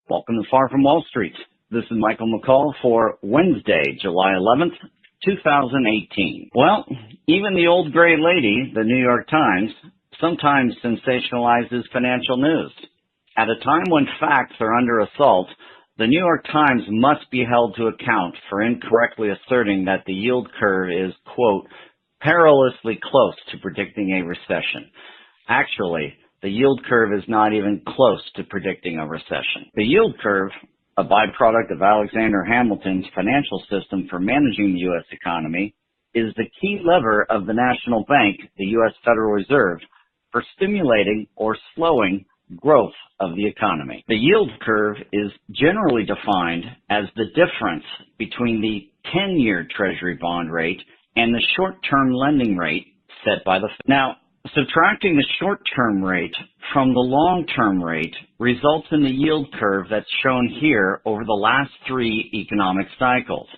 Welcome to Far From Wall Street. This is Michael McCall for Wednesday, July 11th, 2018. Well, even the old gray lady, the New York Times, sometimes sensationalizes financial news. At a time when facts are under assault, the New York Times must be held to account for incorrectly asserting that the yield curve is, quote, perilously close to predicting a recession. Actually, the yield curve is not even close to predicting a recession. The yield curve, a byproduct of Alexander Hamilton's financial system for managing the U.S. economy, is the key lever of the national bank, the U.S. Federal Reserve, for stimulating or slowing growth of the economy. The yield curve is generally defined as the difference between the 10-year Treasury bond rate and the short-term lending rate set by the Fed. Now, subtracting the short-term rate from the long-term rate results in the yield curve that's shown here over the last 3 economic cycles.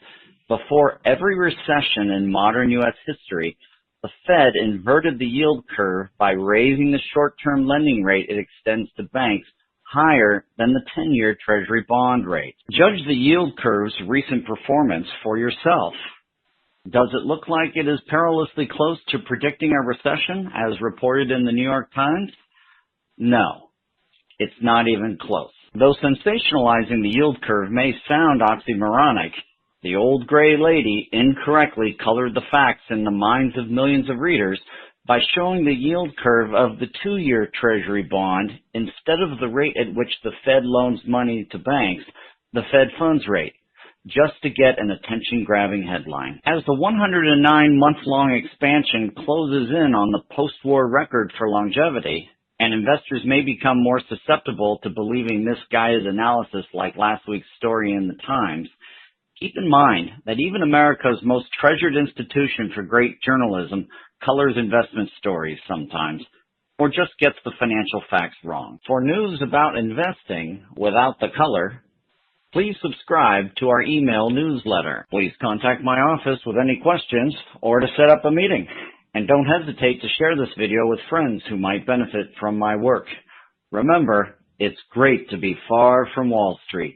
Before every recession in modern U.S. history, the Fed inverted the yield curve by raising the short-term lending rate it extends to banks higher than the 10-year Treasury bond rate. Judge the yield curve's recent performance for yourself. Does it look like it is perilously close to predicting a recession, as reported in the New York Times? No, it's not even close. Though sensationalizing the yield curve may sound oxymoronic, the old gray lady incorrectly colored the facts in the minds of millions of readers by showing the yield curve of the 2-year Treasury bond instead of the rate at which the Fed loans money to banks, the Fed funds rate, just to get an attention-grabbing headline. As the 109-month-long expansion closes in on the post-war record for longevity, and investors may become more susceptible to believing misguided analysis like last week's story in the Times, keep in mind that even America's most treasured institution for great journalism colors investment stories sometimes, or just gets the financial facts wrong. For news about investing without the color, please subscribe to our email newsletter. Please contact my office with any questions or to set up a meeting. And don't hesitate to share this video with friends who might benefit from my work. Remember, it's great to be far from Wall Street.